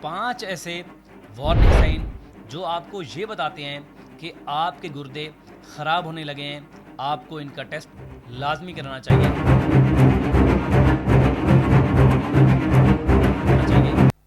5 ऐसे warning sign जो आपको ये बताते हैं कि आपके गुर्दे ख़राब होने लगे हैं, आपको इनका टेस्ट लाजमी कराना चाहिए।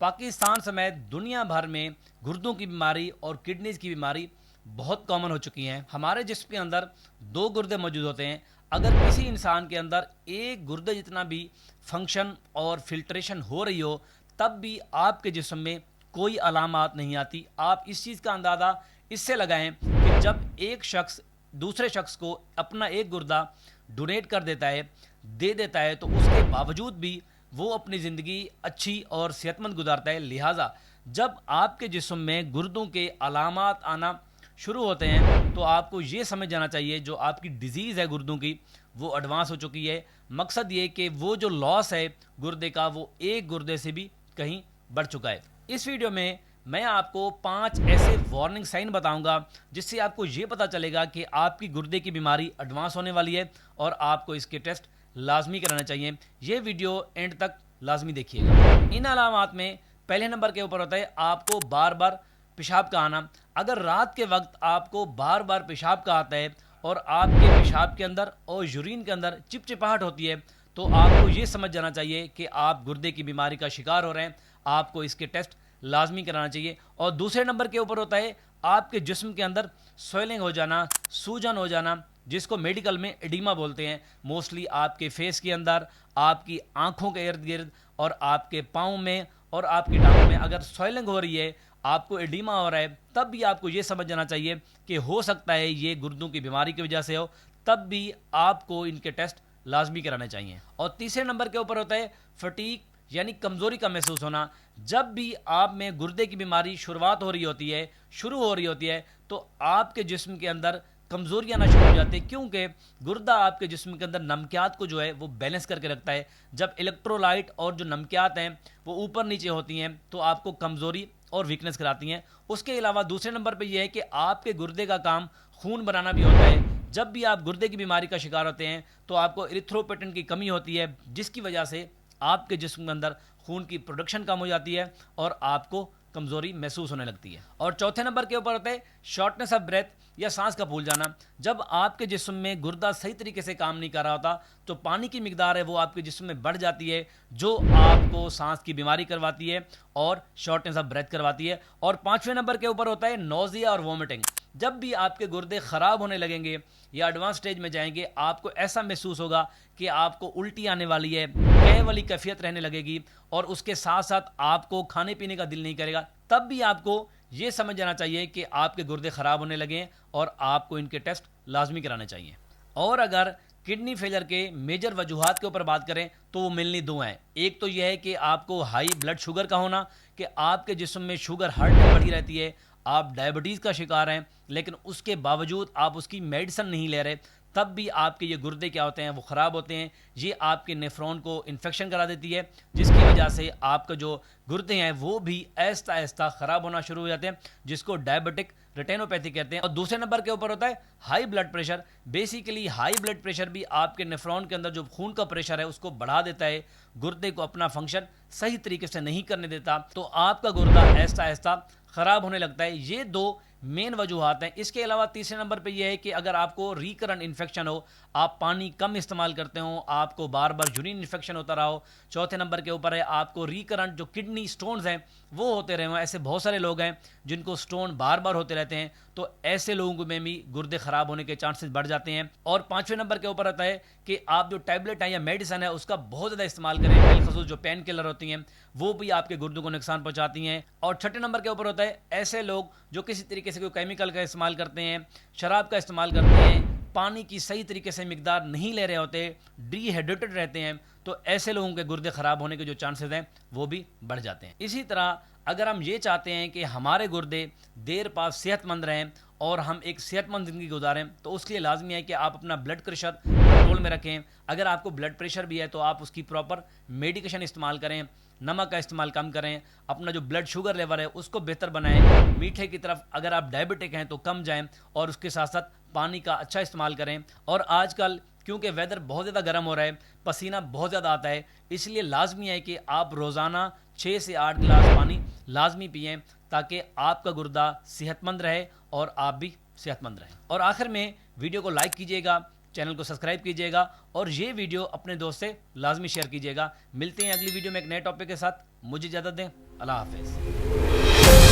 पाकिस्तान समेत दुनिया भर में गुर्दों की बीमारी और किडनीज की बीमारी बहुत कॉमन हो चुकी हैं। हमारे जिस्म के अंदर 2 गुर्दे मौजूद होते हैं। अगर किसी इंसान के अंदर एक गुर्दे जितना भी फंक्शन और फिल्ट्रेशन हो रही हो, तब भी आपके जिस्म में कोई अलामात नहीं आती। आप इस चीज़ का अंदाज़ा इससे लगाएं कि जब एक शख्स दूसरे शख्स को अपना एक गुर्दा डोनेट कर देता है, दे देता है, तो उसके बावजूद भी वो अपनी ज़िंदगी अच्छी और सेहतमंद गुजारता है। लिहाजा जब आपके जिस्म में गुर्दों के अलामात आना शुरू होते हैं तो आपको ये समझ जाना चाहिए जो आपकी डिजीज़ है गुर्दों की वो एडवांस हो चुकी है। मकसद ये कि वो जो लॉस है गुर्दे का वो एक गुर्दे से भी कहीं बढ़ चुका है। इस वीडियो में मैं आपको 5 ऐसे वार्निंग साइन बताऊंगा जिससे आपको ये पता चलेगा कि आपकी गुर्दे की बीमारी एडवांस होने वाली है और आपको इसके टेस्ट लाजमी कराने चाहिए। ये वीडियो एंड तक लाजमी देखिएगा। इन अलामात में पहले नंबर के ऊपर होता है आपको बार बार पेशाब का आना। अगर रात के वक्त आपको बार बार पेशाब का आता है और आपके पेशाब के अंदर और यूरिन के अंदर चिपचिपाहट होती है तो आपको ये समझ जाना चाहिए कि आप गुर्दे की बीमारी का शिकार हो रहे हैं। आपको इसके टेस्ट लाजमी कराना चाहिए। और दूसरे नंबर के ऊपर होता है आपके जिस्म के अंदर स्वेलिंग हो जाना, सूजन हो जाना, जिसको मेडिकल में एडिमा बोलते हैं। मोस्टली आपके फेस के अंदर, आपकी आंखों के इर्द गिर्द और आपके पाँव में और आपकी टांगों में अगर स्वेलिंग हो रही है, आपको एडिमा हो रहा है, तब भी आपको ये समझ जाना चाहिए कि हो सकता है ये गुर्दों की बीमारी की वजह से हो। तब भी आपको इनके टेस्ट लाजमी कराने चाहिए। और तीसरे नंबर के ऊपर होता है फटीग यानी कमज़ोरी का महसूस होना। जब भी आप में गुर्दे की बीमारी शुरू हो रही होती है तो आपके जिस्म के अंदर कमज़ोरी आना शुरू हो जाती है, क्योंकि गुर्दा आपके जिस्म के अंदर नमकियात को जो है वो बैलेंस करके रखता है। जब इलेक्ट्रोलाइट और जो नमकियात हैं वो ऊपर नीचे होती हैं तो आपको कमज़ोरी और वीकनेस कराती हैं। उसके अलावा दूसरे नंबर पर यह है कि आपके गुर्दे का काम खून बनाना भी होता है। जब भी आप गुर्दे की बीमारी का शिकार होते हैं तो आपको इरिथ्रोपोएटिन की कमी होती है, जिसकी वजह से आपके जिस्म के अंदर खून की प्रोडक्शन कम हो जाती है और आपको कमज़ोरी महसूस होने लगती है। और चौथे नंबर के ऊपर होता है शॉर्टनेस ऑफ ब्रेथ या सांस का फूल जाना। जब आपके जिस्म में गुर्दा सही तरीके से काम नहीं कर रहा होता तो पानी की मिकदार है वो आपके जिस्म में बढ़ जाती है, जो आपको सांस की बीमारी करवाती है और शॉर्टनेस ऑफ ब्रेथ करवाती है। और पांचवें नंबर के ऊपर होता है नोजिया और वोमिटिंग। जब भी आपके गुर्दे ख़राब होने लगेंगे या एडवांस स्टेज में जाएंगे, आपको ऐसा महसूस होगा कि आपको उल्टी आने वाली है, कै वाली कैफियत रहने लगेगी और उसके साथ साथ आपको खाने पीने का दिल नहीं करेगा। तब भी आपको ये समझ जाना चाहिए कि आपके गुर्दे ख़राब होने लगे हैं और आपको इनके टेस्ट लाजमी कराने चाहिए। और अगर किडनी फेलियर के मेजर वजूहात के ऊपर बात करें तो वो मेनली 2 हैं। एक तो यह है कि आपको हाई ब्लड शुगर का होना, कि आपके जिस्म में शुगर हर टाइम बढ़ी रहती है, आप डायबिटीज़ का शिकार हैं लेकिन उसके बावजूद आप उसकी मेडिसिन नहीं ले रहे, तब भी आपके ये गुर्दे क्या होते हैं वो ख़राब होते हैं। ये आपके नेफ्रॉन को इन्फेक्शन करा देती है, जिसकी वजह से आपका जो गुर्दे हैं वो भी आहिस्ता आहिस्ता ख़राब होना शुरू हो जाते हैं, जिसको डायबिटिक रेटिनोपैथी कहते हैं। और दूसरे नंबर के ऊपर होता है high blood pressure. Basically high blood pressure भी आपके नेफ्रॉन के अंदर जो खून का प्रेशर है उसको बढ़ा देता है, गुर्दे को अपना फंक्शन सही तरीके से नहीं करने देता, तो आपका गुर्दा आहिस्ता आहिस्ता ख़राब होने लगता है। ये 2 मेन वजूहात हैं। इसके अलावा तीसरे नंबर पे ये है कि अगर आपको रिकरेंट इन्फेक्शन हो, आप पानी कम इस्तेमाल करते हो, आपको बार बार यूरिन इन्फेक्शन होता रहा हो। चौथे नंबर के ऊपर है आपको रिकरेंट जो किडनी स्टोन्स हैं वो होते रहे हो। ऐसे बहुत सारे लोग हैं जिनको स्टोन बार बार होते रहते हैं, तो ऐसे लोगों में भी गुर्दे ख़राब होने के चांसेस बढ़ जाते हैं। और पाँचवें नंबर के ऊपर आता है कि आप जो टैबलेट है या मेडिसिन है उसका बहुत ज़्यादा इस्तेमाल करें। बिलखसूस जो पेन किलर होती हैं वो भी आपके गुर्दों को नुकसान पहुंचाती हैं। और छठे नंबर के ऊपर होता है ऐसे लोग जो किसी तरीके से कोई केमिकल का इस्तेमाल करते हैं, शराब का इस्तेमाल करते हैं, पानी की सही तरीके से मिकदार नहीं ले रहे होते, डिहाइड्रेटेड रहते हैं, तो ऐसे लोगों के गुर्दे ख़राब होने के जो चांसेस हैं वो भी बढ़ जाते हैं। इसी तरह अगर हम ये चाहते हैं कि हमारे गुर्दे देर पास सेहतमंद रहें और हम एक सेहतमंद ज़िंदगी गुजारें, तो उसके लिए लाजमी है कि आप अपना ब्लड प्रेशर कंट्रोल में रखें। अगर आपको ब्लड प्रेशर भी है तो आप उसकी प्रॉपर मेडिकेशन इस्तेमाल करें, नमक का इस्तेमाल कम करें, अपना जो ब्लड शुगर लेवल है उसको बेहतर बनाएं, मीठे की तरफ अगर आप डायबिटिक हैं तो कम जाएं और उसके साथ साथ पानी का अच्छा इस्तेमाल करें। और आजकल क्योंकि वेदर बहुत ज़्यादा गर्म हो रहा है, पसीना बहुत ज़्यादा आता है, इसलिए लाजमी है कि आप रोज़ाना 6 से 8 गिलास पानी लाजमी पिएं ताकि आपका गुर्दा सेहतमंद रहे और आप भी सेहतमंद रहें। और आखिर में वीडियो को लाइक कीजिएगा, चैनल को सब्सक्राइब कीजिएगा और ये वीडियो अपने दोस्त से लाजमी शेयर कीजिएगा। मिलते हैं अगली वीडियो में एक नए टॉपिक के साथ। मुझे इजाज़त दें। अल्लाह हाफिज़।